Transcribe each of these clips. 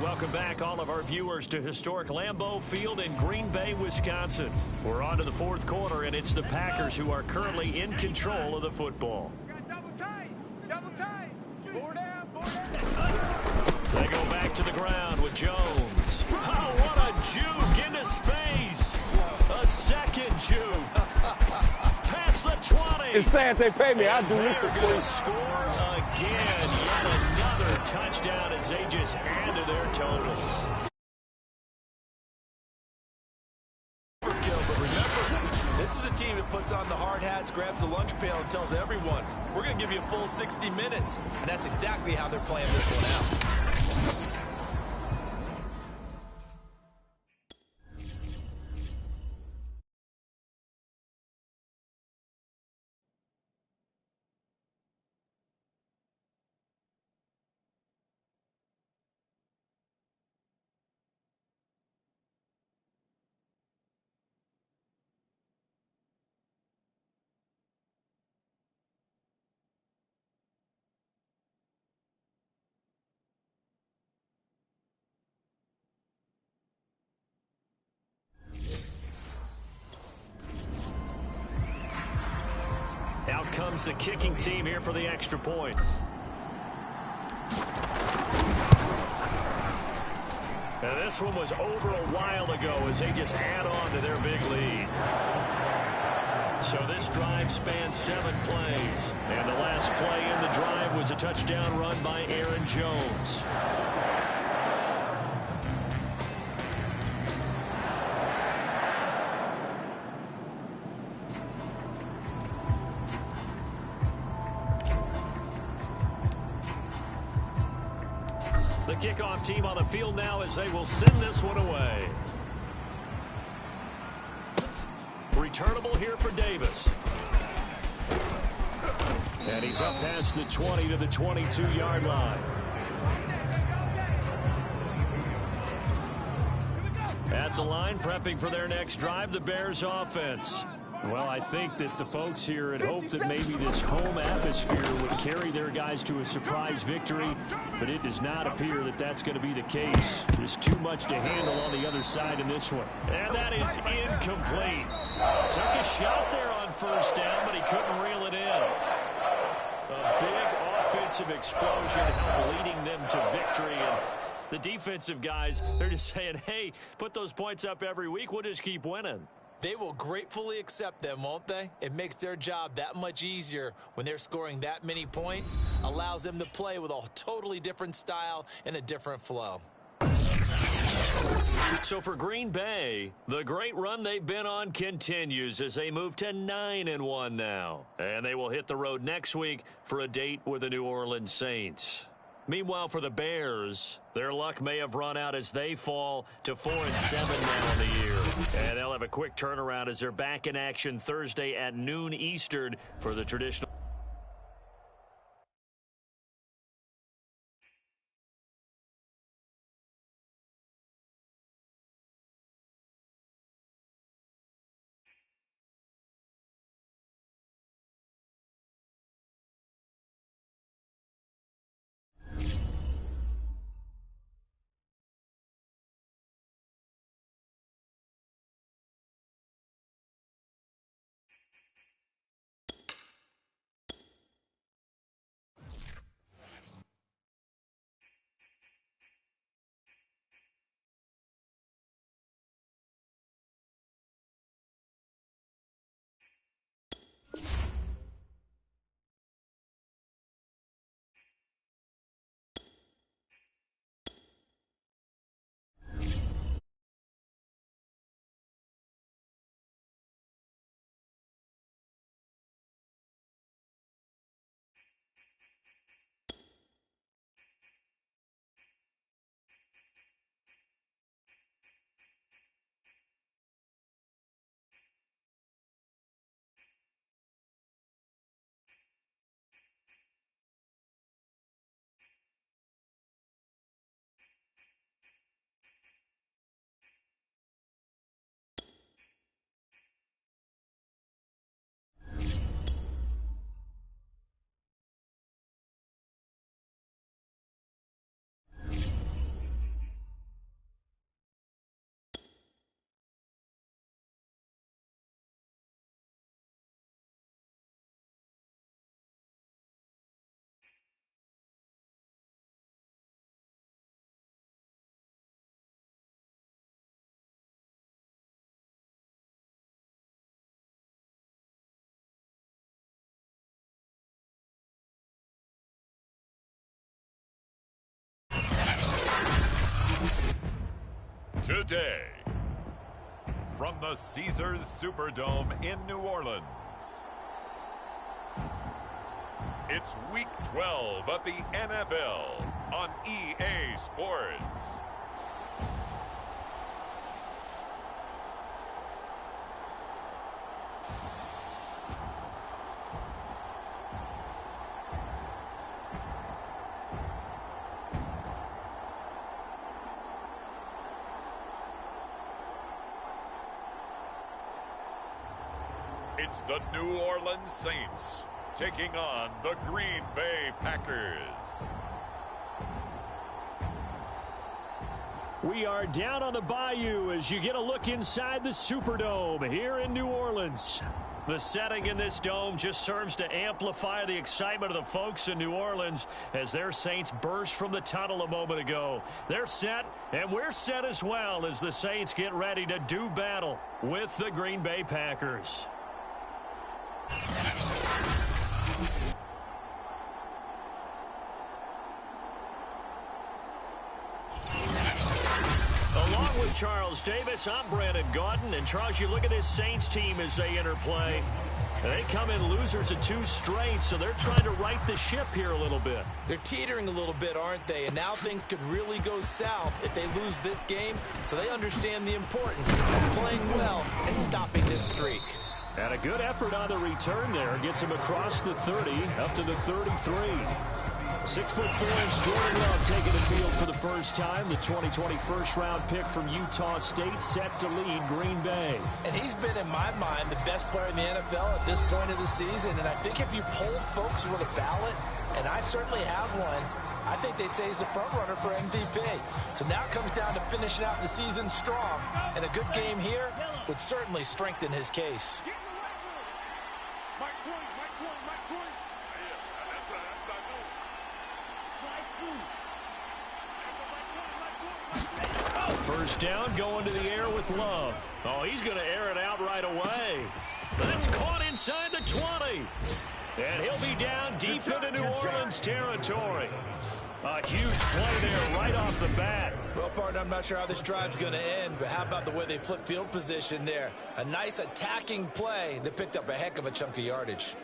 welcome back all of our viewers to historic Lambeau Field in Green Bay, Wisconsin. We're on to the fourth quarter, and it's the Packers who are currently in control of the football. Double tight. Double tight. Four down. They go back to the ground with Jones. Oh, what a juke into space. A second juke. Past the 20. It's sad they pay me. I do They're this for going to free. score again. Yet another touchdown as they just add to their totals. This is a team that puts on the hard hats, grabs the lunch pail, and tells everyone, we're going to give you a full 60 minutes. And that's exactly how they're playing this one out. Out comes the kicking team here for the extra point. Now this one was over a while ago as they just add on to their big lead. So this drive spans 7 plays. And the last play in the drive was a touchdown run by Aaron Jones. The kickoff team on the field now as they will send this one away. Returnable here for Davis. And he's up past the 20 to the 22-yard line. At the line, prepping for their next drive, the Bears offense. Well, I think that the folks here had hoped that maybe this home atmosphere would carry their guys to a surprise victory, but it does not appear that that's going to be the case. There's too much to handle on the other side in this one. And that is incomplete. Took a shot there on first down, but he couldn't reel it in. A big offensive explosion leading them to victory. And the defensive guys, they're just saying, hey, put those points up every week. We'll just keep winning. They will gratefully accept them, won't they? It makes their job that much easier when they're scoring that many points, allows them to play with a totally different style and a different flow. So for Green Bay, the great run they've been on continues as they move to 9-1 now. And they will hit the road next week for a date with the New Orleans Saints. Meanwhile, for the Bears, their luck may have run out as they fall to 4-7 now in the year. And they'll have a quick turnaround as they're back in action Thursday at noon Eastern for the traditional today. From the Caesars Superdome in New Orleans, it's Week 12 of the NFL on EA Sports. It's the New Orleans Saints taking on the Green Bay Packers. We are down on the bayou as you get a look inside the Superdome here in New Orleans. The setting in this dome just serves to amplify the excitement of the folks in New Orleans as their Saints burst from the tunnel a moment ago. They're set, and we're set as well as the Saints get ready to do battle with the Green Bay Packers. Along with Charles Davis, I'm Brandon Gaudin. And Charles, you look at this Saints team as they interplay. They come in losers of 2 straight, so they're trying to right the ship here a little bit. They're teetering a little bit, aren't they? And now things could really go south if they lose this game, so they understand the importance of playing well and stopping this streak. And a good effort on the return there. Gets him across the 30, up to the 33. 6'4" Jordan Love taking the field for the first time. The 2020 first-round pick from Utah State set to lead Green Bay. And he's been, in my mind, the best player in the NFL at this point of the season. And I think if you polled folks with a ballot, and I certainly have one, I think they'd say he's the front runner for MVP. So now it comes down to finishing out the season strong. And a good game here would certainly strengthen his case. First down, going to the air with Love. Oh, he's going to air it out right away. That's caught inside the 20. And he'll be down deep into New Orleans territory. A huge play there right off the bat. Well, partner, I'm not sure how this drive's going to end, but how about the way they flip field position there? A nice attacking play that picked up a heck of a chunk of yardage.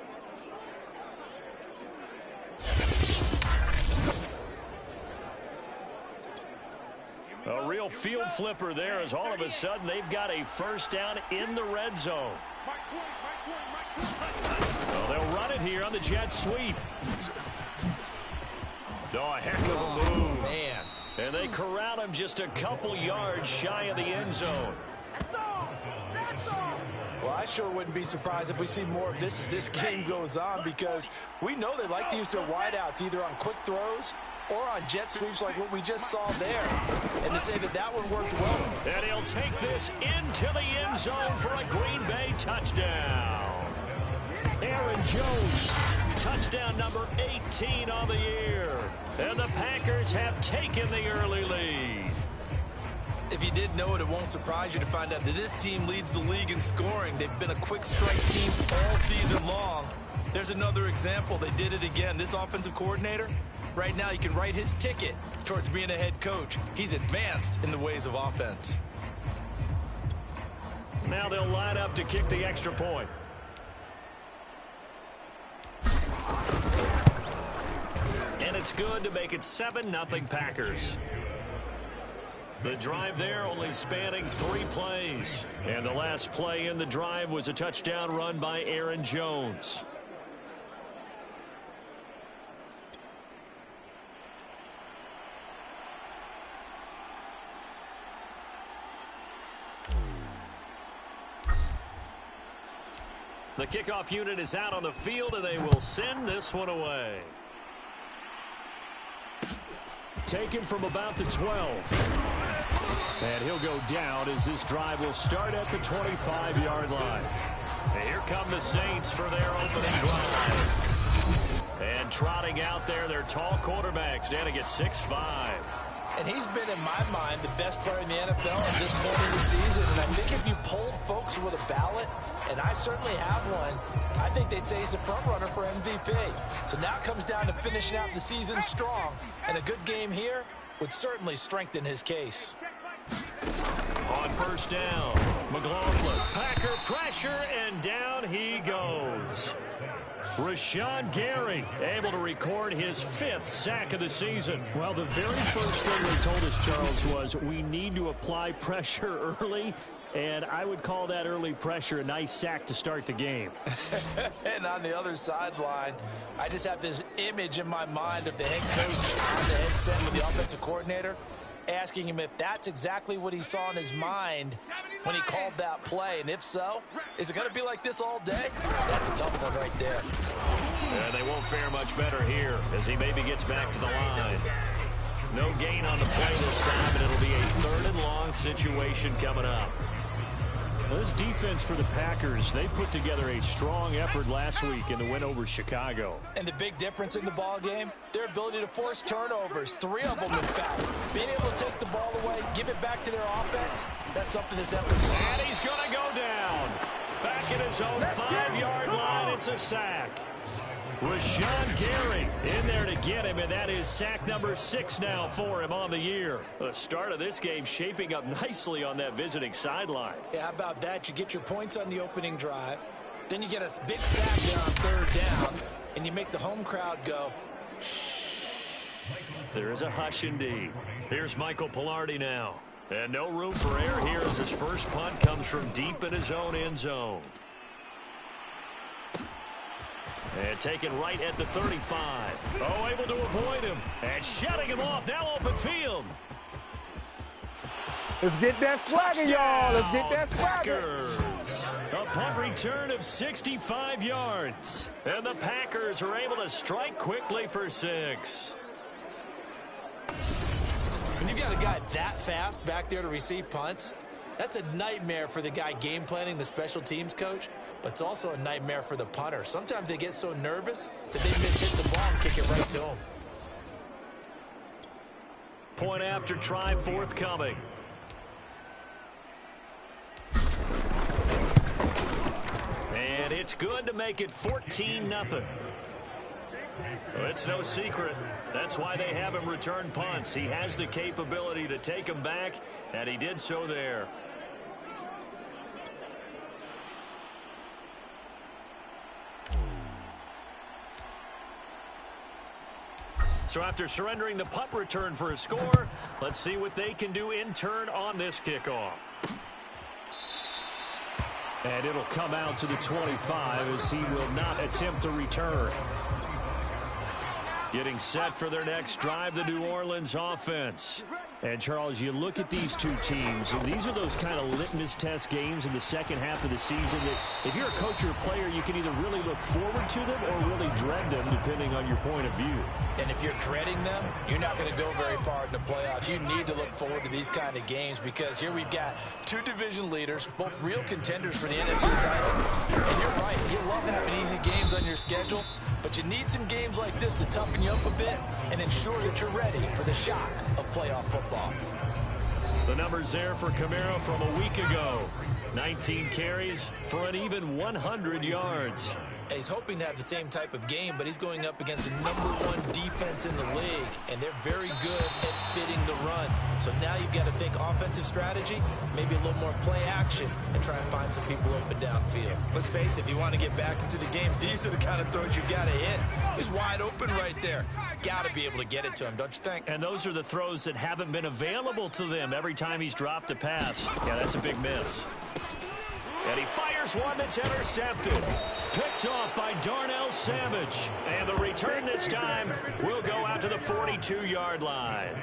A real field flipper there as all of a sudden they've got a first down in the red zone. Well, they'll run it here on the jet sweep. Oh, a heck of a move. Man. And they corral him just a couple yards shy of the end zone. Well, I sure wouldn't be surprised if we see more of this as this game goes on, because we know they like to use their wideouts either on quick throws or on jet sweeps like what we just saw there. And to say that that one worked well. And he'll take this into the end zone for a Green Bay touchdown. Aaron Jones, touchdown number 18 on the year. And the Packers have taken the early lead. If you didn't know it, it won't surprise you to find out that this team leads the league in scoring. They've been a quick strike team all season long. There's another example. They did it again. This offensive coordinator, right now you can write his ticket towards being a head coach. He's advanced in the ways of offense. Now they'll line up to kick the extra point. And it's good to make it 7-0 Packers. The drive there only spanning 3 plays. And the last play in the drive was a touchdown run by Aaron Jones. The kickoff unit is out on the field, and they will send this one away. Taken from about the 12. And he'll go down as this drive will start at the 25-yard line. And here come the Saints for their opening drive. And trotting out there, their tall quarterback standing at 6'5". And he's been, in my mind, the best player in the NFL at this point in the season. And I think if you polled folks with a ballot, and I certainly have one, I think they'd say he's the front runner for MVP. So now it comes down to finishing out the season strong. And a good game here would certainly strengthen his case. on first down. McLaughlin, Packer pressure, and down he goes. Rashawn Gary able to record his 5th sack of the season. Well, the very first thing they told us, Charles, was we need to apply pressure early. And I would call that early pressure a nice sack to start the game. And on the other sideline, I just have this image in my mind of the head coach on the headset with the offensive coordinator asking him if that's exactly what he saw in his mind when he called that play. And if so, is it going to be like this all day? That's a tough one right there. And they won't fare much better here as he maybe gets back to the line. No gain on the play this time, and it'll be a 3rd and long situation coming up. Well, this defense for the Packers, they put together a strong effort last week in the win over Chicago. And the big difference in the ball game, their ability to force turnovers, 3 of them in fact. Being able to take the ball away, give it back to their offense, that's something that's effort. And he's going to go down. Back at his own 5-yard line, it's a sack. Rashawn Gary in there to get him, and that is sack number 6 now for him on the year. The start of this game shaping up nicely on that visiting sideline. Yeah, how about that? You get your points on the opening drive, then you get a big sack there on 3rd down, and you make the home crowd go, shh. There is a hush indeed. Here's Michael Pilardi now. And no room for error here as his first punt comes from deep in his own end zone. And taken right at the 35. Oh, able to avoid him. And shutting him off. Now open field. Let's get that swagger, y'all. Let's get that swagger. Packers. A punt return of 65 yards. And the Packers are able to strike quickly for 6. When you've got a guy that fast back there to receive punts, that's a nightmare for the guy game planning, the special teams coach. But it's also a nightmare for the punter. Sometimes they get so nervous that they miss-hit the ball and kick it right to him. Point after try forthcoming. And it's good to make it 14-0. It's no secret. That's why they have him return punts. He has the capability to take them back, and he did so there. So after surrendering the punt return for a score, let's see what they can do in turn on this kickoff. And it'll come out to the 25 as he will not attempt to return. Getting set for their next drive, the New Orleans offense. And, Charles, you look at these two teams, and these are those kind of litmus test games in the second half of the season that if you're a coach or a player, you can either really look forward to them or really dread them, depending on your point of view. And if you're dreading them, you're not going to go very far in the playoffs. You need to look forward to these kind of games because here we've got 2 division leaders, both real contenders for the NFC title. And you're right, you love having easy games on your schedule, but you need some games like this to toughen you up a bit and ensure that you're ready for the shock of playoff football. The numbers there for Kamara from a week ago. 19 carries for an even 100 yards. And he's hoping to have the same type of game, but he's going up against the #1 defense in the league, and they're very good at fitting the run. So now you've got to think offensive strategy, maybe a little more play action, and try and find some people open downfield. Let's face it, if you want to get back into the game, these are the kind of throws you got to hit. He's wide open right there. Got to be able to get it to him, don't you think? And those are the throws that haven't been available to them every time he's dropped a pass. Yeah, that's a big miss. And he fires one that's intercepted. Picked off by Darnell Savage. And the return this time will go out to the 42-yard line.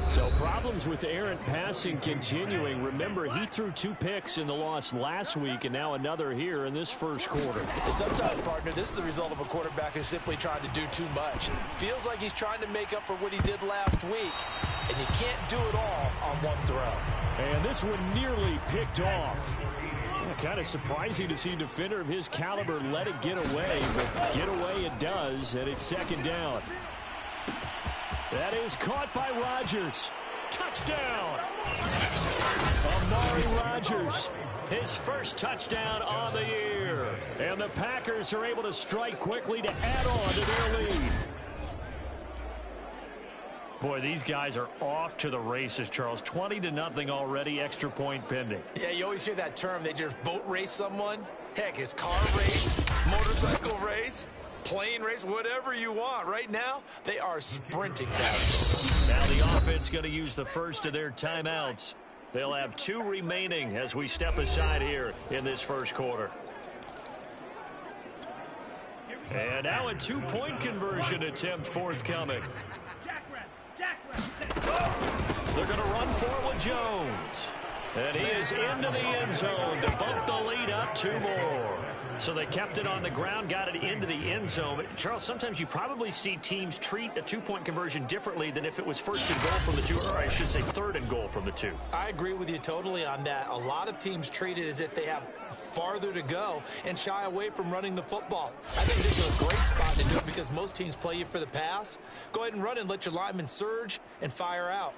So problems with errant passing continuing. Remember, he threw 2 picks in the loss last week and now another here in this first quarter. And sometimes, partner, this is the result of a quarterback who's simply trying to do too much. Feels like he's trying to make up for what he did last week, and you can't do it all on one throw. And this one nearly picked off. Kind of surprising to see a defender of his caliber let it get away, but get away it does, and it's second down. That is caught by Rodgers. Touchdown! Amari Rodgers, his first touchdown on the year. And the Packers are able to strike quickly to add on to their lead. Boy, these guys are off to the races, Charles. 20-0 already, extra point pending. Yeah, you always hear that term. They just boat race someone. Heck, it's car race, motorcycle race, plane race, whatever you want. Right now, they are sprinting past. Now the offense going to use the first of their timeouts. They'll have 2 remaining as we step aside here in this first quarter. And now a 2-point conversion attempt forthcoming. They're going to run for with Jones. And he is into the end zone to bump the lead up 2 more. So they kept it on the ground, got it into the end zone. But Charles, sometimes you probably see teams treat a 2-point conversion differently than if it was 1st and goal from the 2, or I should say 3rd and goal from the 2. I agree with you totally on that. A lot of teams treat it as if they have farther to go and shy away from running the football. I think this is a great spot to do it because most teams play you for the pass. Go ahead and run and let your linemen surge and fire out.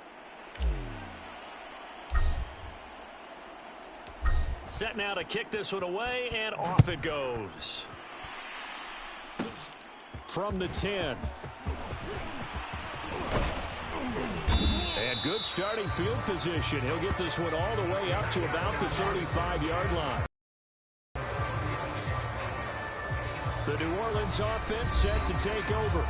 Set now to kick this one away, and off it goes. From the 10. And good starting field position. He'll get this one all the way up to about the 35-yard line. The New Orleans offense set to take over.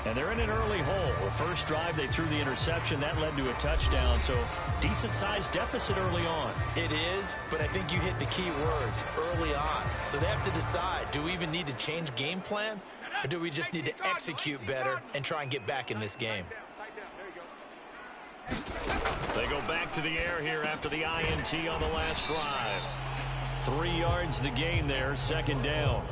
And they're in an early hole. The first drive, they threw the interception. That led to a touchdown, so decent-sized deficit early on. It is, but I think you hit the key words, early on. So they have to decide, do we even need to change game plan, or do we just need to execute better and try and get back in this game? They go back to the air here after the INT on the last drive. 3 yards the gain there, 2nd down.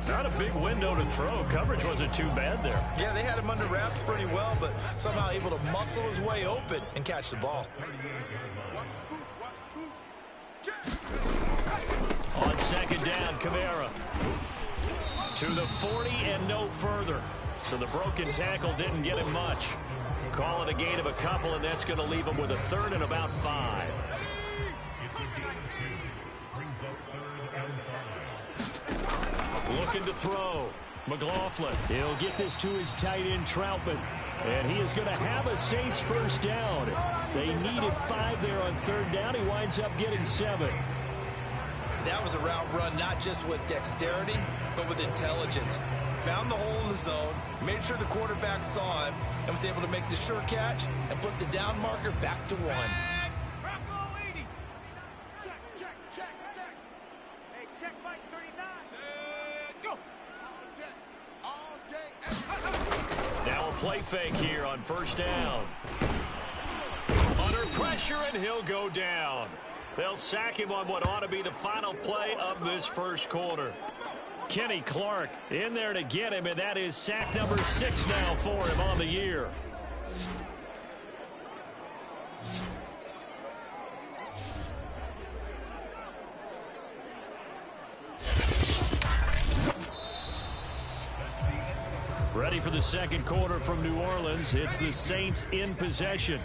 Not a big window to throw. Coverage wasn't too bad there. Yeah, they had him under wraps pretty well, but somehow able to muscle his way open and catch the ball. On 2nd down, Kamara. To the 40 and no further. So the broken tackle didn't get him much. Call it a gain of a couple, and that's going to leave him with a 3rd and about 5. Looking to throw. McLaughlin. He'll get this to his tight end, Troutman. And he is going to have a Saints first down. They needed 5 there on 3rd down. He winds up getting 7. That was a route run not just with dexterity, but with intelligence. Found the hole in the zone, made sure the quarterback saw him, and was able to make the sure catch and flip the down marker back to 1. Now a play fake here on 1st down. Under pressure, and he'll go down. They'll sack him on what ought to be the final play of this first quarter. Kenny Clark in there to get him, and that is sack number 6 now for him on the year. Ready for the second quarter from New Orleans. It's the Saints in possession.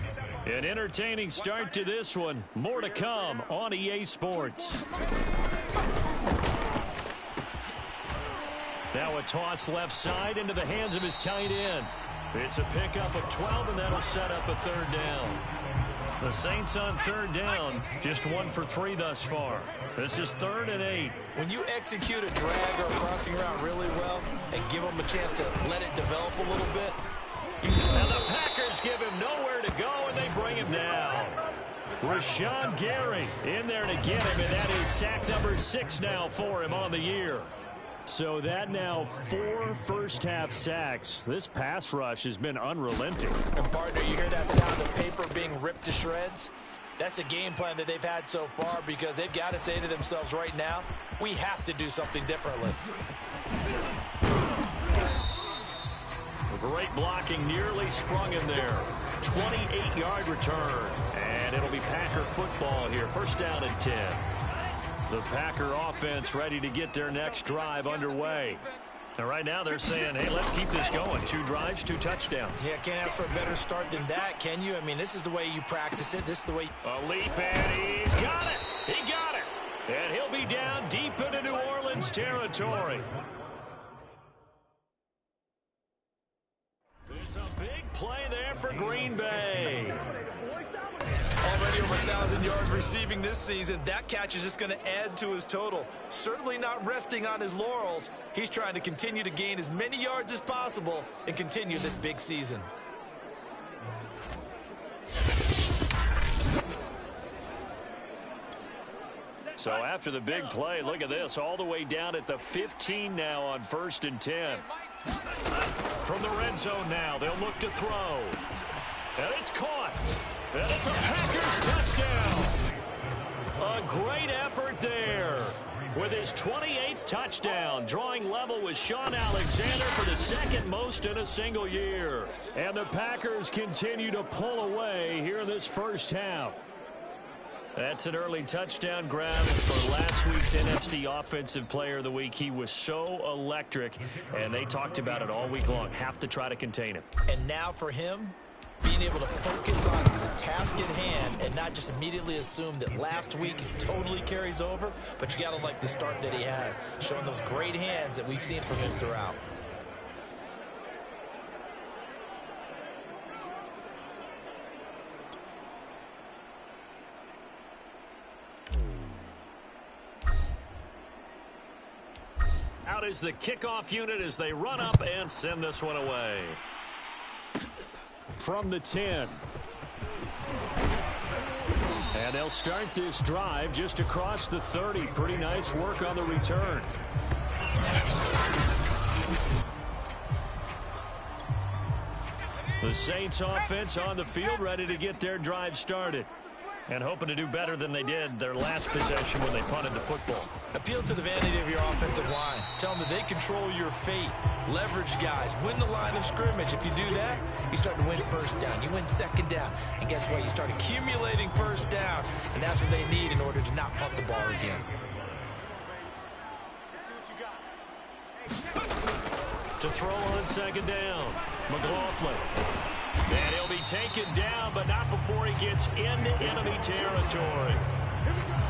An entertaining start to this one. More to come on EA Sports. Now a toss left side into the hands of his tight end. It's a pickup of 12, and that'll set up a 3rd down. The Saints on 3rd down, just 1 for 3 thus far. This is 3rd and 8. When you execute a drag or a crossing route really well and give them a chance to let it develop a little bit. And the Packers give him nowhere to go, and they bring him down. Rashawn Gary in there to get him, and that is sack number 6 now for him on the year. So that now 4 first-half sacks. This pass rush has been unrelenting. And partner, you hear that sound of paper being ripped to shreds? That's the game plan that they've had so far, because they've got to say to themselves right now, we have to do something differently. Great blocking, nearly sprung him there. 28-yard return, and it'll be Packer football here. 1st down and 10. The Packer offense ready to get their next drive underway. And right now they're saying, hey, let's keep this going. 2 drives, 2 touchdowns. Yeah, can't ask for a better start than that, can you? I mean, this is the way you practice it. This is the way. A leap, and he's got it. He got it. And he'll be down deep into New Orleans territory. It's a big play there for Green Bay. Already over 1,000 yards receiving this season. That catch is just going to add to his total. Certainly not resting on his laurels. He's trying to continue to gain as many yards as possible and continue this big season. So after the big play, look at this, all the way down at the 15 now on 1st and 10. From the red zone now, they'll look to throw. And it's caught. And it's a Packers touchdown. A great effort there with his 28th touchdown, drawing level with Sean Alexander for the second most in a single year. And the Packers continue to pull away here in this first half. That's an early touchdown grab for last week's NFC Offensive Player of the Week. He was so electric, and they talked about it all week long. Have to try to contain him. And now for him, being able to focus on the task at hand and not just immediately assume that last week totally carries over, but you got to like the start that he has, showing those great hands that we've seen from him throughout. Out is the kickoff unit as they run up and send this one away. From the 10. And they'll start this drive just across the 30. Pretty nice work on the return. The Saints offense on the field, ready to get their drive started. And hoping to do better than they did their last possession when they punted the football. Appeal to the vanity of your offensive line. Tell them that they control your fate. Leverage guys. Win the line of scrimmage. If you do that, you start to win first down. You win second down. And guess what? You start accumulating first downs. And that's what they need in order to not punt the ball again. To throw on second down, McLaughlin. And he'll be taken down, but not before he gets into enemy territory.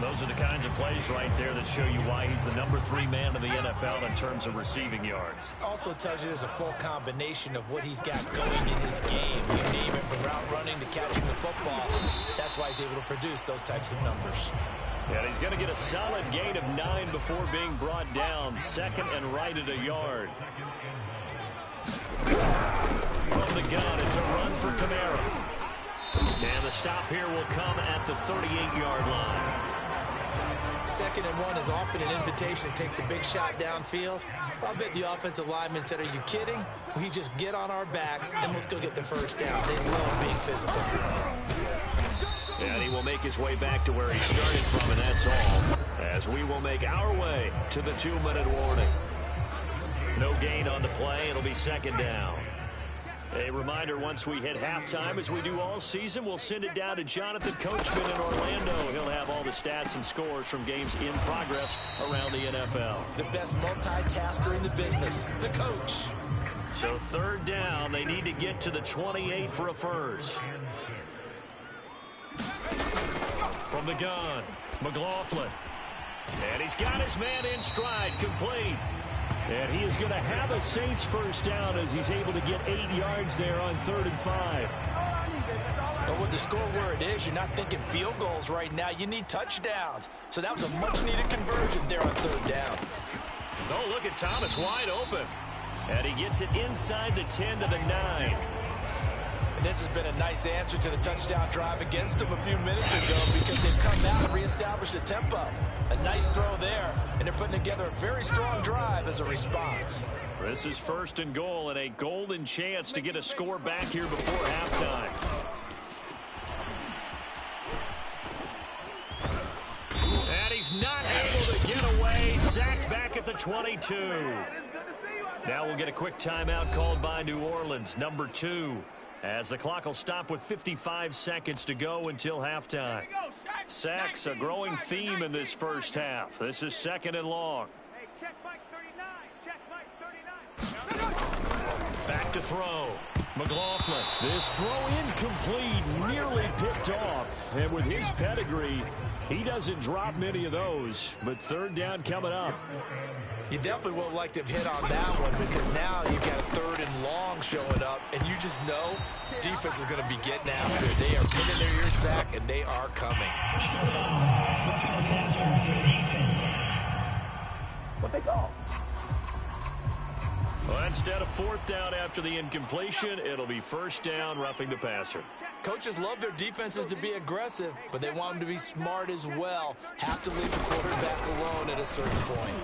Those are the kinds of plays right there that show you why he's the #3 man in the NFL in terms of receiving yards. Also tells you there's a full combination of what he's got going in his game. You name it, from route running to catching the football. That's why he's able to produce those types of numbers. And he's going to get a solid gain of 9 before being brought down. Second and right at a yard. From the gun, it's a run for Kamara. And the stop here will come at the 38-yard line. 2nd and 1 is often an invitation to take the big shot downfield. I'll bet the offensive lineman said, are you kidding? We just get on our backs and let's go get the first down. They love being physical. And he will make his way back to where he started from, and that's all. As we will make our way to the 2-minute warning. No gain on the play. It'll be second down. A reminder, once we hit halftime, as we do all season, we'll send it down to Jonathan Coachman in Orlando. He'll have all the stats and scores from games in progress around the NFL. The best multitasker in the business, the coach. So 3rd down, they need to get to the 28 for a first. From the gun, McLaughlin. And he's got his man in stride, complete. And he is going to have a Saints first down as he's able to get 8 yards there on 3rd and 5. But with the score where it is, you're not thinking field goals right now. You need touchdowns. So that was a much-needed conversion there on 3rd down. Oh, look at Thomas wide open. And he gets it inside the 10 to the 9. And this has been a nice answer to the touchdown drive against them a few minutes ago because they've come out and reestablished the tempo. A nice throw there, and they're putting together a very strong drive as a response. This is 1st and goal and a golden chance to get a score back here before halftime. And he's not able to get away. Sacked back at the 22. Now we'll get a quick timeout called by New Orleans, #2. As the clock will stop with 55 seconds to go until halftime. Sacks, a growing theme in this first half. This is 2nd and long. Check Mike 39. Check Mike 39. Back to throw. McLaughlin, this throw incomplete, nearly picked off. And with his pedigree, he doesn't drop many of those. But third down coming up. You definitely would have liked to have hit on that one because now you've got a third and long showing up, and you just know defense is going to be getting after it. They are pinning their ears back, and they are coming. What they call? Well, instead of fourth down after the incompletion, it'll be first down, roughing the passer. Coaches love their defenses to be aggressive, but they want them to be smart as well. Have to leave the quarterback alone at a certain point.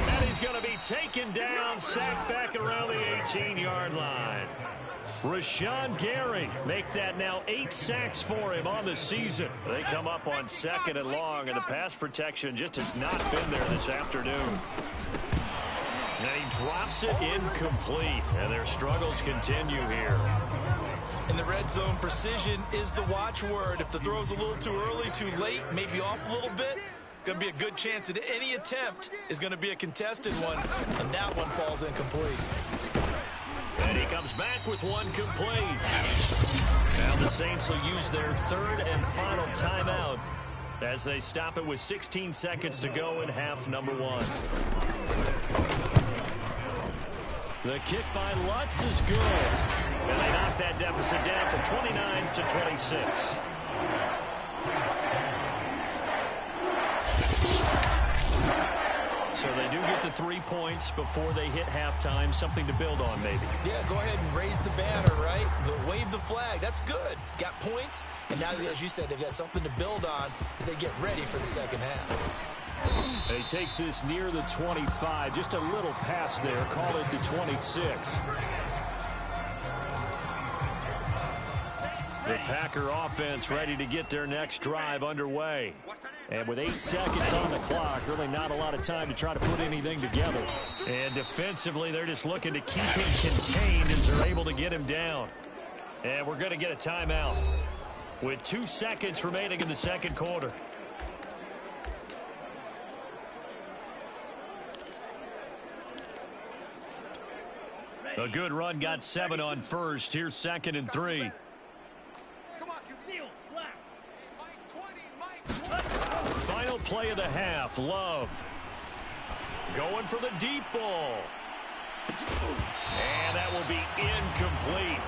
And he's going to be taken down, sacked back around the 18-yard line. Rashawn Gary make that now 8 sacks for him on the season. They come up on second and long, and the pass protection just has not been there this afternoon. And he drops it incomplete, and their struggles continue here. In the red zone, precision is the watchword. If the throw's a little too early, too late, maybe off a little bit, going to be a good chance that any attempt is going to be a contested one, and that one falls incomplete. And he comes back with one complete. Now the Saints will use their third and final timeout as they stop it with 16 seconds to go in half number 1. The kick by Lutz is good. And they knock that deficit down from 29 to 26. So they do get the 3 points before they hit halftime. Something to build on, maybe. Yeah, go ahead and raise the banner, right? Wave the flag. That's good. Got points. And now, as you said, they've got something to build on as they get ready for the second half. He takes this near the 25. Just a little pass there. Call it the 26. The Packer offense ready to get their next drive underway. And with 8 seconds on the clock, really not a lot of time to try to put anything together. And defensively, they're just looking to keep him contained as they're able to get him down. And we're going to get a timeout with 2 seconds remaining in the second quarter. A good run got 7 on first. Here's 2nd and 3. Final play of the half. Love going for the deep ball. And that will be incomplete.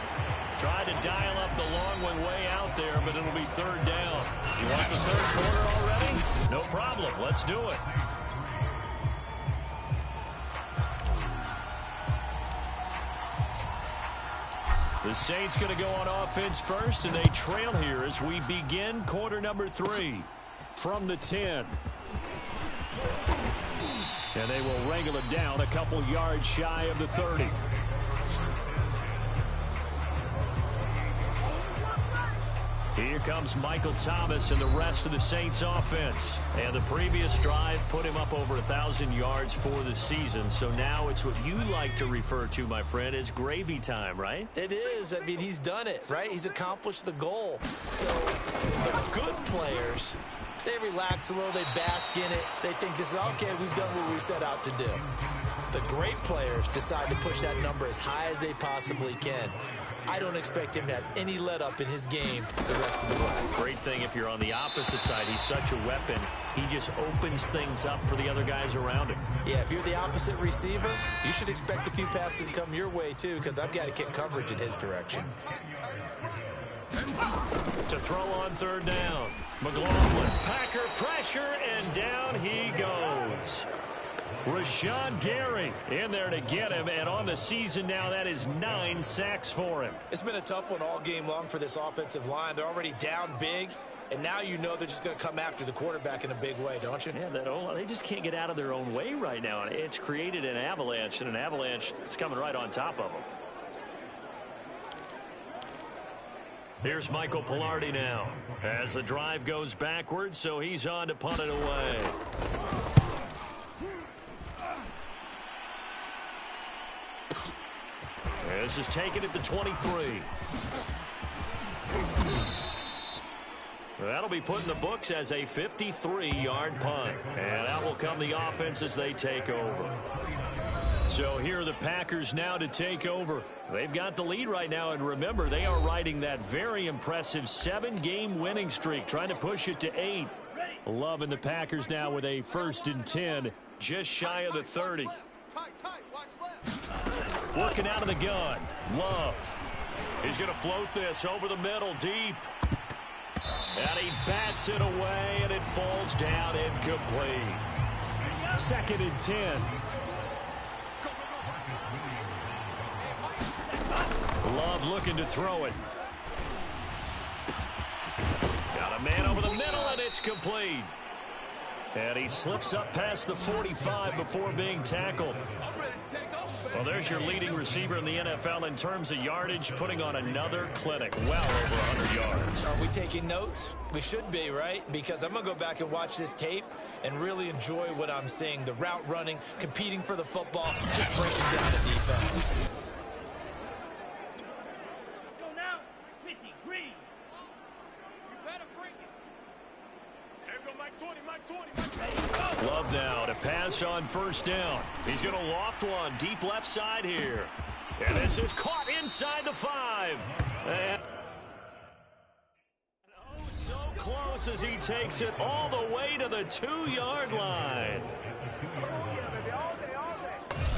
Tried to dial up the long one way out there, but it'll be third down. You want the third quarter already? No problem. Let's do it. The Saints going to go on offense first, and they trail here as we begin quarter number 3 from the 10. And they will wrangle it down a couple yards shy of the 30. Here comes Michael Thomas and the rest of the Saints offense. And the previous drive put him up over 1,000 yards for the season. So now it's what you like to refer to, my friend, as gravy time, right? It is. I mean, he's done it, right? He's accomplished the goal. So the good players, they relax a little. They bask in it. They think this is, okay, we've done what we set out to do. The great players decide to push that number as high as they possibly can. I don't expect him to have any let-up in his game the rest of the way. Great thing if you're on the opposite side. He's such a weapon. He just opens things up for the other guys around him. Yeah, if you're the opposite receiver, you should expect a few passes to come your way, too, because I've got to kick coverage in his direction. To throw on third down. McLaughlin, Packer pressure, and down he goes. Rashawn Gary in there to get him, and on the season now, that is 9 sacks for him. It's been a tough one all game long for this offensive line. They're already down big, and now you know they're just going to come after the quarterback in a big way, don't you? Yeah, they just can't get out of their own way right now. It's created an avalanche, and an avalanche is coming right on top of them. Here's Michael Pilardi now as the drive goes backwards, so he's on to punt it away. This is taken at the 23. That'll be put in the books as a 53-yard punt. And that will come the offense as they take over. So here are the Packers now to take over. They've got the lead right now, and remember, they are riding that very impressive 7-game winning streak, trying to push it to 8. Love and the Packers now with a 1st and 10, just shy of the 30. Working out of the gun. Love. He's going to float this over the middle, deep. And he bats it away, and it falls down incomplete. 2nd and 10. Love looking to throw it. Got a man over the middle, and it's complete. And he slips up past the 45 before being tackled. Well, there's your leading receiver in the NFL in terms of yardage, putting on another clinic, well over 100 yards. Are we taking notes? We should be, right? Because I'm going to go back and watch this tape and really enjoy what I'm seeing. The route running, competing for the football, just breaking down the defense. Love now to pass on 1st down. He's going to loft one deep left side here. And this is caught inside the 5. And oh, so close as he takes it all the way to the 2-yard line.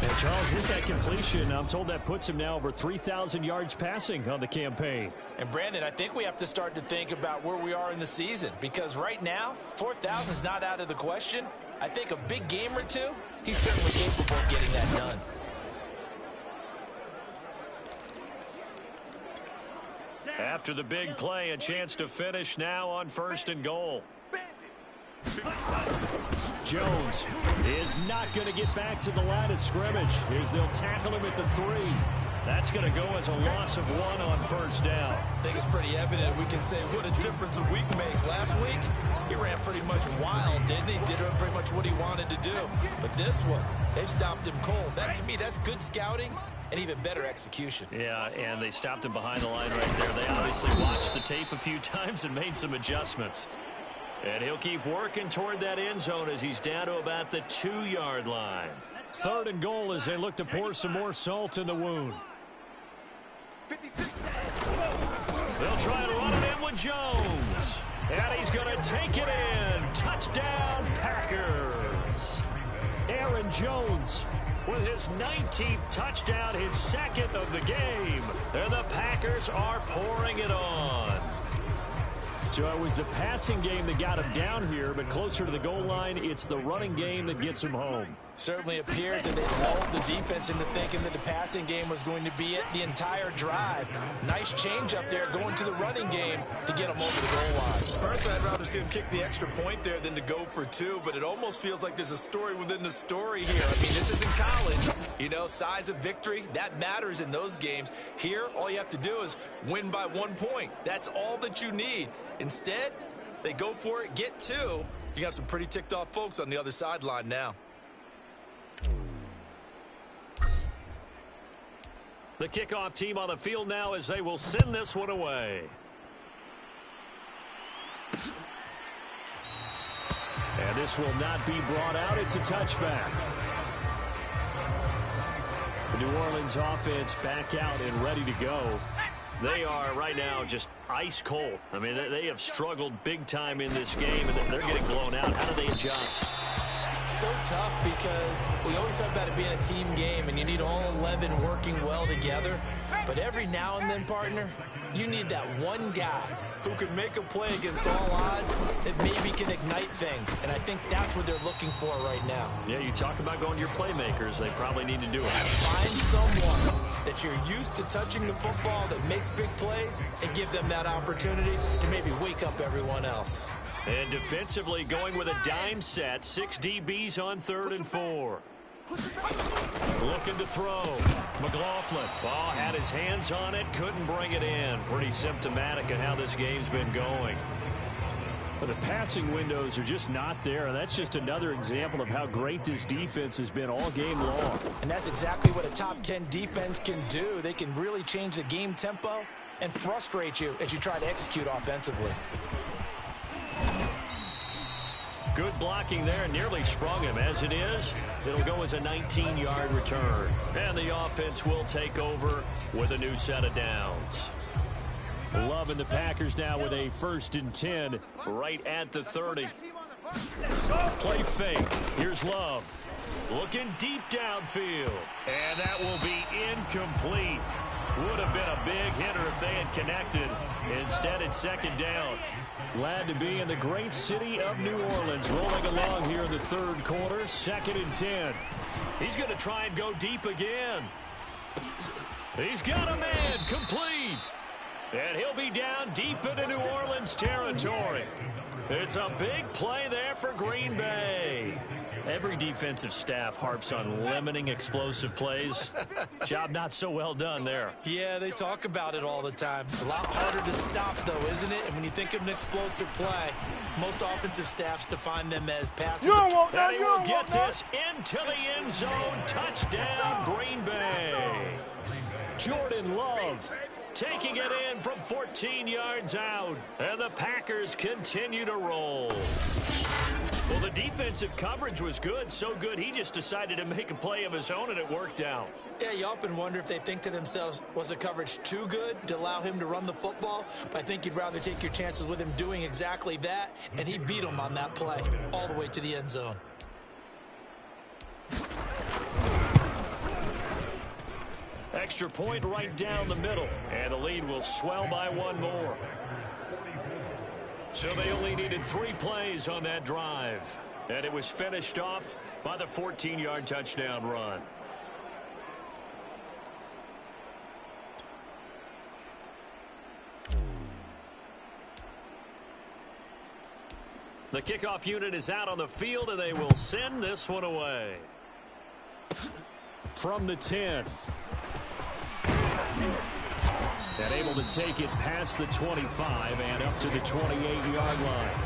And Charles, with that completion, I'm told that puts him now over 3,000 yards passing on the campaign. And Brandon, I think we have to start to think about where we are in the season, because right now, 4,000 is not out of the question. I think a big game or two, he's certainly capable of getting that done. After the big play, a chance to finish now on 1st and goal. Jones is not going to get back to the line of scrimmage as they'll tackle him at the 3. That's going to go as a loss of 1 on 1st down. I think it's pretty evident. We can say what a difference a week makes. Last week, he ran pretty much wild, didn't he? Did pretty much what he wanted to do. But this one, they stopped him cold. That, to me, that's good scouting and even better execution. Yeah, and they stopped him behind the line right there. They obviously watched the tape a few times and made some adjustments. And he'll keep working toward that end zone as he's down to about the 2-yard line. 3rd and goal as they look to pour some more salt in the wound. They'll try and run it in with Jones. And he's going to take it in. Touchdown, Packers. Aaron Jones with his 19th touchdown, his 2nd of the game. And the Packers are pouring it on. So it was the passing game that got him down here, but closer to the goal line, it's the running game that gets him home. Certainly appears that they lulled the defense into thinking that the passing game was going to be it the entire drive. Nice change up there going to the running game to get him over the goal line. Personally, I'd rather see him kick the extra point there than to go for 2, but it almost feels like there's a story within the story here. I mean, this isn't college. You know, size of victory, that matters in those games. Here, all you have to do is win by 1 point. That's all that you need. Instead, they go for it, get 2. You got some pretty ticked off folks on the other sideline now. The kickoff team on the field now as they will send this one away. And this will not be brought out. It's a touchback. The New Orleans offense back out and ready to go. They are right now just ice cold. I mean, they have struggled big time in this game, and they're getting blown out. How do they adjust? So tough because we always talk about it being a team game and you need all 11 working well together. But every now and then, partner, you need that one guy who can make a play against all odds that maybe can ignite things. And I think that's what they're looking for right now. Yeah, you talk about going to your playmakers. They probably need to do it. Find someone that you're used to touching the football that makes big plays and give them that opportunity to maybe wake up everyone else. And defensively going with a dime set. 6 DBs on 3rd and 4. Looking to throw. McLaughlin. Oh, had his hands on it. Couldn't bring it in. Pretty symptomatic of how this game's been going. But the passing windows are just not there. And that's just another example of how great this defense has been all game long. And that's exactly what a top 10 defense can do. They can really change the game tempo and frustrate you as you try to execute offensively. Good blocking there, nearly sprung him. As it is, it'll go as a 19-yard return. And the offense will take over with a new set of downs. Love and the Packers now with a 1st and 10 right at the 30. Play fake. Here's Love. Looking deep downfield. And that will be incomplete. Would have been a big hitter if they had connected. Instead, it's 2nd down. Glad to be in the great city of New Orleans. Rolling along here in the 3rd quarter. 2nd and 10. He's going to try and go deep again. He's got a man. Complete. And he'll be down deep into New Orleans territory. It's a big play there for Green Bay. Every defensive staff harps on limiting explosive plays. Job not so well done there. Yeah, they talk about it all the time. A lot harder to stop, though, isn't it? And when you think of an explosive play, most offensive staffs define them as passes. You don't want that. And he will get this into the end zone. Touchdown, Green Bay. Jordan Love taking it in from 14 yards out. And the Packers continue to roll. Well, the defensive coverage was good, so good he just decided to make a play of his own, and it worked out. Yeah, you often wonder if they think to themselves, was the coverage too good to allow him to run the football? But I think you'd rather take your chances with him doing exactly that, and he beat him on that play all the way to the end zone. Extra point right down the middle, and the lead will swell by 1 more. So they only needed 3 plays on that drive, and it was finished off by the 14-yard touchdown run. The kickoff unit is out on the field, and they will send this one away. From the 10. And able to take it past the 25 and up to the 28-yard line.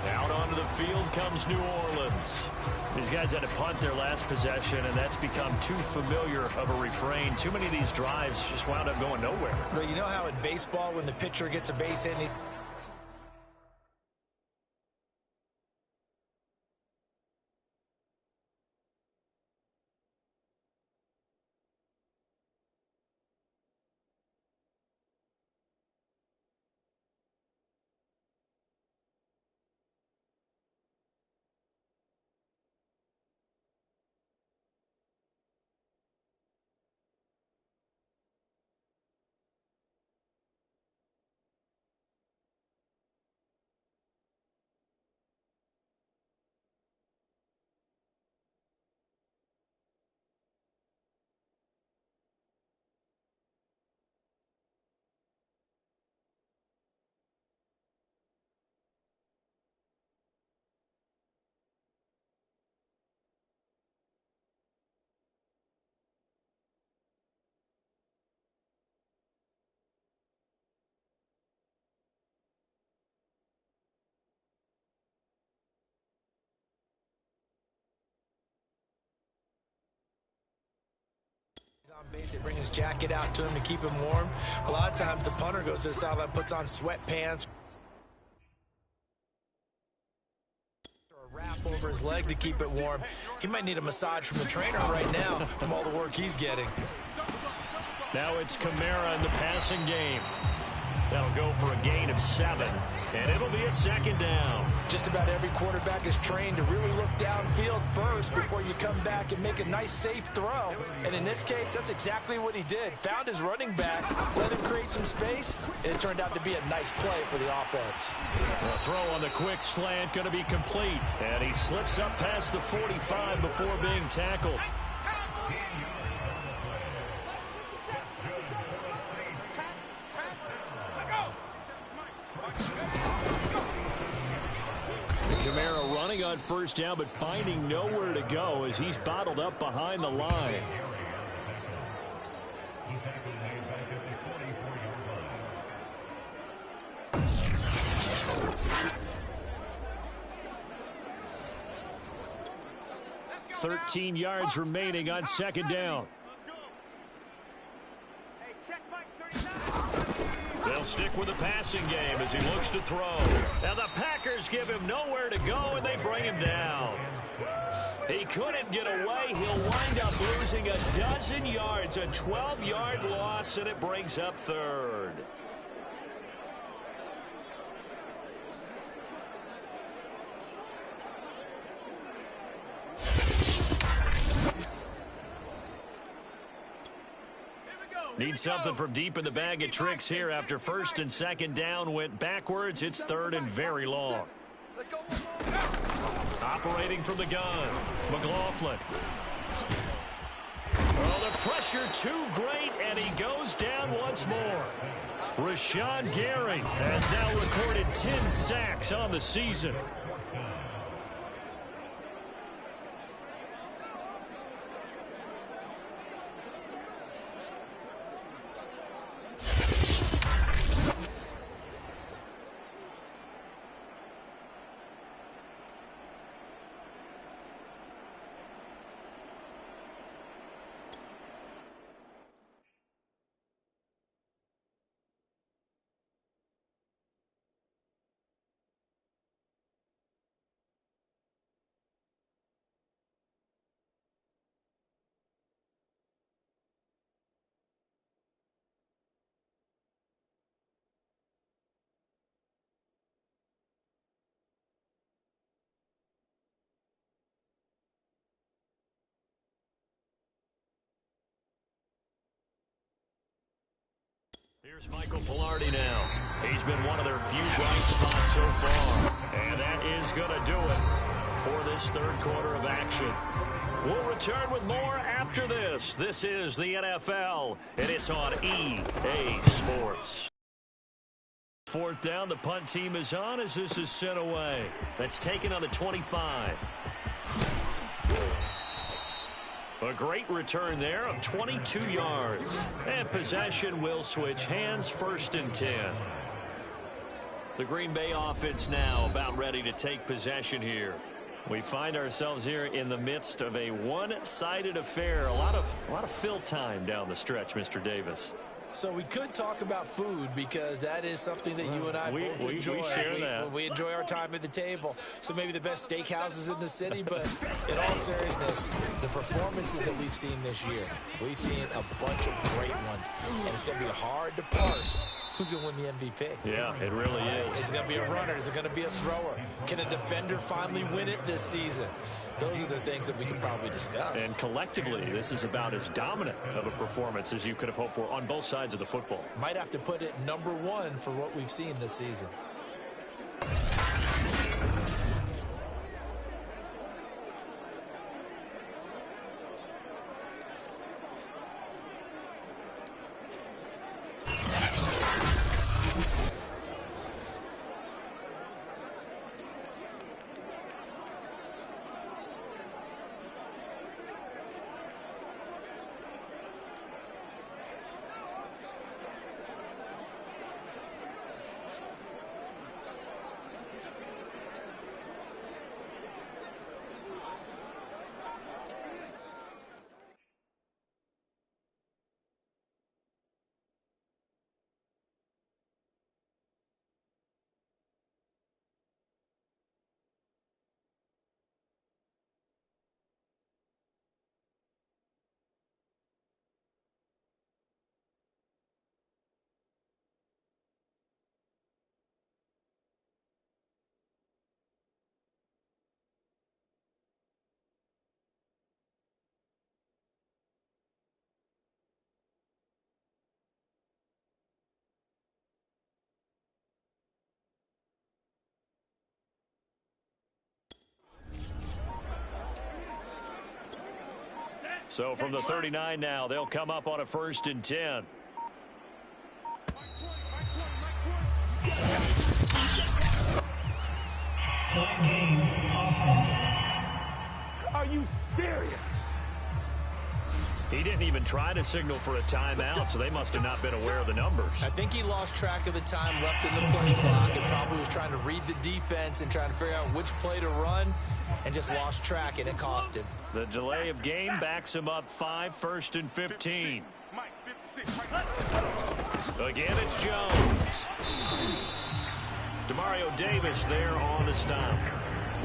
Out onto the field comes New Orleans. These guys had to punt their last possession, and that's become too familiar of a refrain. Too many of these drives just wound up going nowhere. But you know how in baseball, when the pitcher gets a base hit, on base, they bring his jacket out to him to keep him warm. A lot of times the punter goes to the sideline, puts on sweatpants or a wrap over his leg to keep it warm. He might need a massage from the trainer right now from all the work he's getting. Now it's Kamara in the passing game. That'll go for a gain of 7, and it'll be a 2nd down. Just about every quarterback is trained to really look downfield first before you come back and make a nice, safe throw. And in this case, that's exactly what he did. Found his running back, let him create some space, and it turned out to be a nice play for the offense. The throw on the quick slant going to be complete. And he slips up past the 45 before being tackled. Kamara running on 1st down, but finding nowhere to go as he's bottled up behind the line. $13 yards remaining on 2nd down. They'll stick with the passing game as he looks to throw. Now the Packers give him nowhere to go, and they bring him down. He couldn't get away. He'll wind up losing a dozen yards, a 12-yard loss, and it brings up third. Need something from deep in the bag of tricks here after first and second down went backwards. It's third and very long. Operating from the gun, McLaughlin. Oh, the pressure too great, and he goes down once more. Rashawn Gary has now recorded 10 sacks on the season. Here's Michael Pilardi now. He's been one of their few bright spots so far. And that is going to do it for this third quarter of action. We'll return with more after this. This is the NFL, and it's on EA Sports. Fourth down, the punt team is on as this is sent away. That's taken on the 25. A great return there of 22 yards. And possession will switch hands, first and 10. The Green Bay offense now about ready to take possession here. We find ourselves here in the midst of a one-sided affair. A lot of fill time down the stretch, Mr. Davis. So we could talk about food because that is something that you and I both enjoy. We share that. We enjoy our time at the table. So maybe the best steakhouses in the city, but in all seriousness, the performances that we've seen this year, we've seen a bunch of great ones, and it's going to be hard to parse who's going to win the MVP. Yeah, it really is. Is it going to be a runner? Is it going to be a thrower? Can a defender finally win it this season? Those are the things that we could probably discuss. And collectively, this is about as dominant of a performance as you could have hoped for on both sides of the football. Might have to put it number one for what we've seen this season. So from the 39 now, they'll come up on a first and 10. Are you serious? He didn't even try to signal for a timeout, so they must have not been aware of the numbers. I think he lost track of the time left in the play clock and probably was trying to read the defense and trying to figure out which play to run and just lost track, and it cost him. The delay of game backs him up 5, first and 15. Again, it's Jones. Demario Davis there on the stop.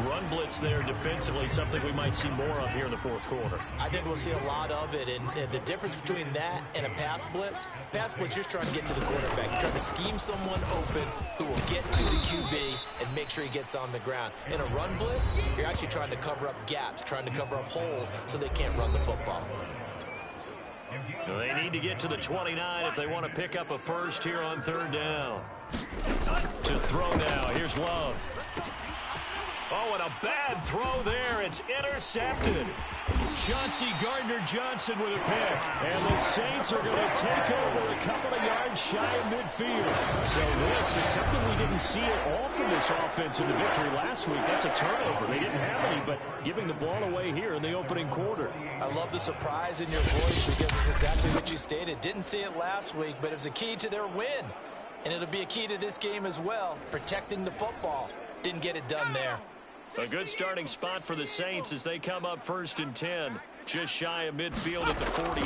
Run blitz there defensively, something we might see more of here in the fourth quarter. I think we'll see a lot of it, and the difference between that and a pass blitz, you're trying to get to the quarterback. You're trying to scheme someone open who will get to the QB and make sure he gets on the ground. In a run blitz, you're actually trying to cover up gaps, trying to cover up holes so they can't run the football. They need to get to the 29 if they want to pick up a first here on third down. To throw now, here's Love. Oh, and a bad throw there. It's intercepted. Chauncey Gardner-Johnson with a pick. And the Saints are going to take over a couple of yards shy of midfield. So this is something we didn't see at all from this offense in the victory last week. That's a turnover. They didn't have any, but giving the ball away here in the opening quarter. I love the surprise in your voice because it's exactly what you stated. Didn't see it last week, but it was a key to their win. And it'll be a key to this game as well, protecting the football. Didn't get it done there. A good starting spot for the Saints as they come up 1st and 10. Just shy of midfield at the 48.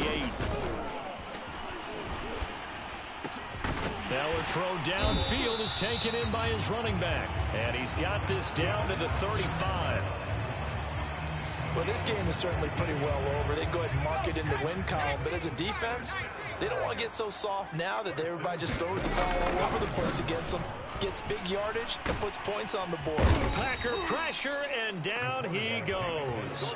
Now a throw downfield is taken in by his running back. And he's got this down to the 35. Well, this game is certainly pretty well over. They go ahead and mark it in the win column. But as a defense, they don't want to get so soft now that everybody just throws the ball all over the place against them, gets big yardage, and puts points on the board. Packer pressure, and down he goes.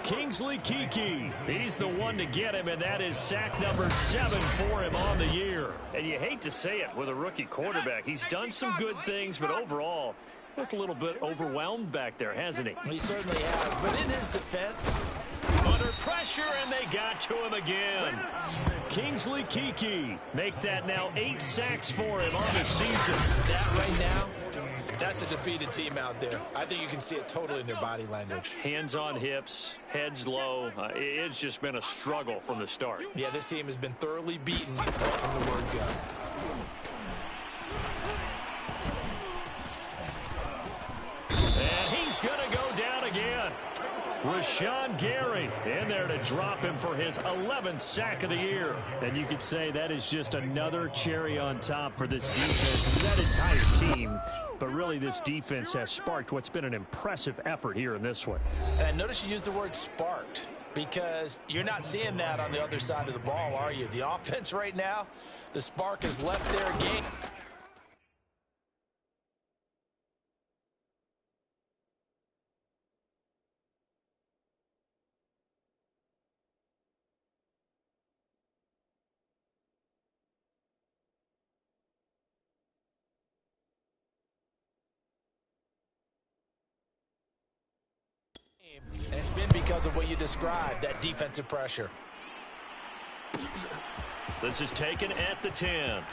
Kingsley Keke, he's the one to get him, and that is sack number 7 for him on the year. And you hate to say it with a rookie quarterback. He's done some good things, but overall, looked a little bit overwhelmed back there, hasn't he? He certainly has, but in his defense, under pressure, and they got to him again. Kingsley Keke make that now 8 sacks for him on the season. That right now, that's a defeated team out there. I think you can see it totally in their body language. Hands on hips, heads low. It's just been a struggle from the start. Yeah, this team has been thoroughly beaten from the word go. And he's going to go down again. Rashawn Gary in there to drop him for his 11th sack of the year. And you could say that is just another cherry on top for this defense and that entire team. But really, this defense has sparked what's been an impressive effort here in this one. And notice you used the word sparked because you're not seeing that on the other side of the ball, are you? The offense right now, the spark has left their game. And it's been because of what you described, that defensive pressure. This is taken at the 10.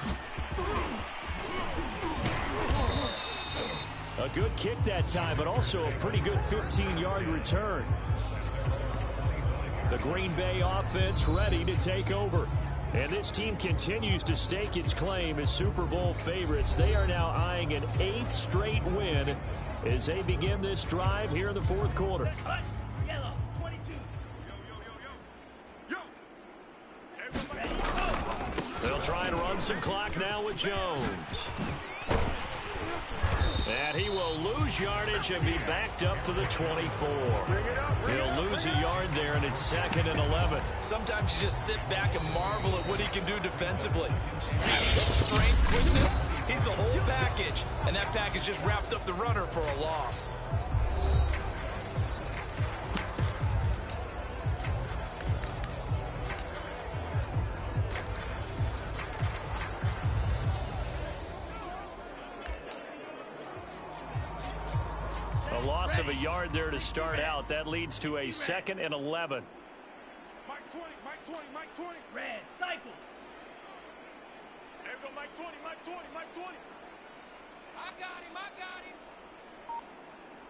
A good kick that time, but also a pretty good 15-yard return. The Green Bay offense ready to take over. And this team continues to stake its claim as Super Bowl favorites. They are now eyeing an 8th straight win as they begin this drive here in the fourth quarter. They'll try and run some clock now with Jones. And he will lose yardage and be backed up to the 24. He'll lose a yard there, and it's 2nd and 11. Sometimes you just sit back and marvel at what he can do defensively. Speed, strength, quickness, he's the whole package. And that package just wrapped up the runner for a loss. A loss of a yard there to start out. That leads to a 2nd and 11. Mike 20, Mike 20, Mike 20. Red, cycle. There we go, Mike 20, Mike 20, Mike 20. I got him, I got him.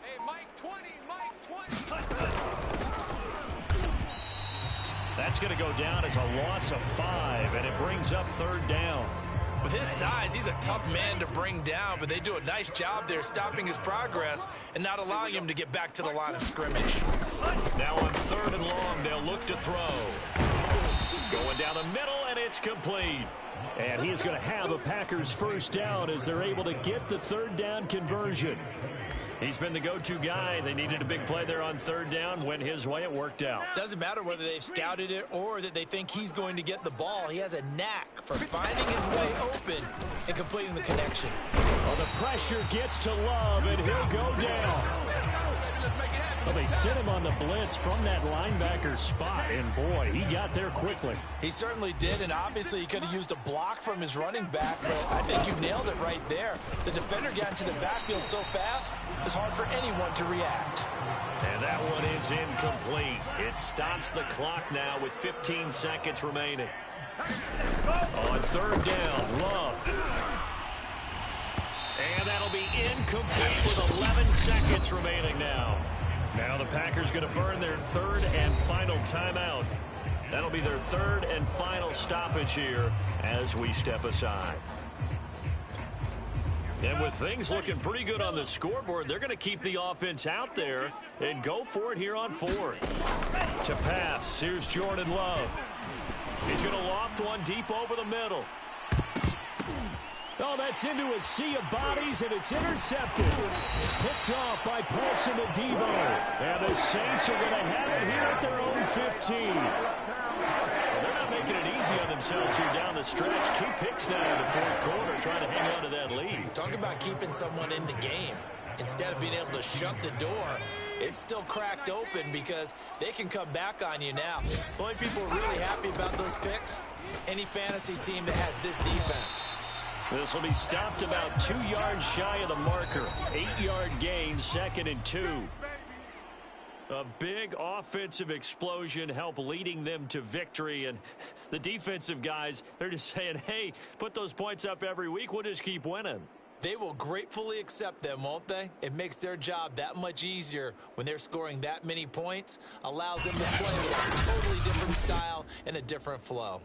Hey, Mike 20, Mike 20. That's going to go down as a loss of 5, and it brings up 3rd down. With his size, he's a tough man to bring down, but they do a nice job there stopping his progress and not allowing him to get back to the line of scrimmage. Now on 3rd and long, they'll look to throw. Going down the middle, and it's complete. And he is going to have a Packers first down as they're able to get the third down conversion. He's been the go-to guy. They needed a big play there on third down. Went his way. It worked out. Doesn't matter whether they've scouted it or that they think he's going to get the ball. He has a knack for finding his way open and completing the connection. Well, the pressure gets to Love, and he'll go down. Well, they sent him on the blitz from that linebacker spot, and boy, he got there quickly. He certainly did, and obviously he could have used a block from his running back, but I think you nailed it right there. The defender got into the backfield so fast, it's hard for anyone to react. And that one is incomplete. It stops the clock now with 15 seconds remaining. On third down, Love. And that'll be incomplete with 11 seconds remaining now. Now the Packers going to burn their third and final timeout. That'll be their third and final stoppage here as we step aside. And with things looking pretty good on the scoreboard, they're going to keep the offense out there and go for it here on fourth. To pass, here's Jordan Love. He's going to loft one deep over the middle. Oh, that's into a sea of bodies, and it's intercepted. Picked off by Paulson Adebo. And the Saints are going to have it here at their own 15. Well, they're not making it easy on themselves here down the stretch. 2 picks now in the fourth quarter, trying to hang on to that lead. Talk about keeping someone in the game. Instead of being able to shut the door, it's still cracked open because they can come back on you now. The only people really happy about those picks, any fantasy team that has this defense. This will be stopped about 2 yards shy of the marker. 8-yard gain, 2nd and 2. A big offensive explosion helped leading them to victory. And the defensive guys, they're just saying, hey, put those points up every week. We'll just keep winning. They will gratefully accept them, won't they? It makes their job that much easier when they're scoring that many points. Allows them to play with a totally different style and a different flow.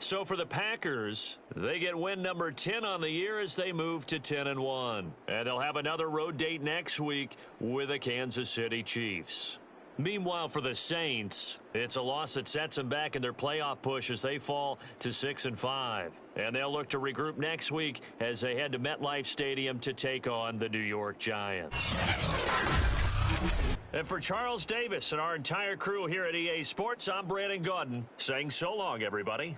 So for the Packers, they get win number 10 on the year as they move to 10-1. And they'll have another road date next week with the Kansas City Chiefs. Meanwhile, for the Saints, it's a loss that sets them back in their playoff push as they fall to 6-5. And they'll look to regroup next week as they head to MetLife Stadium to take on the New York Giants. And for Charles Davis and our entire crew here at EA Sports, I'm Brandon Gaudin saying so long, everybody.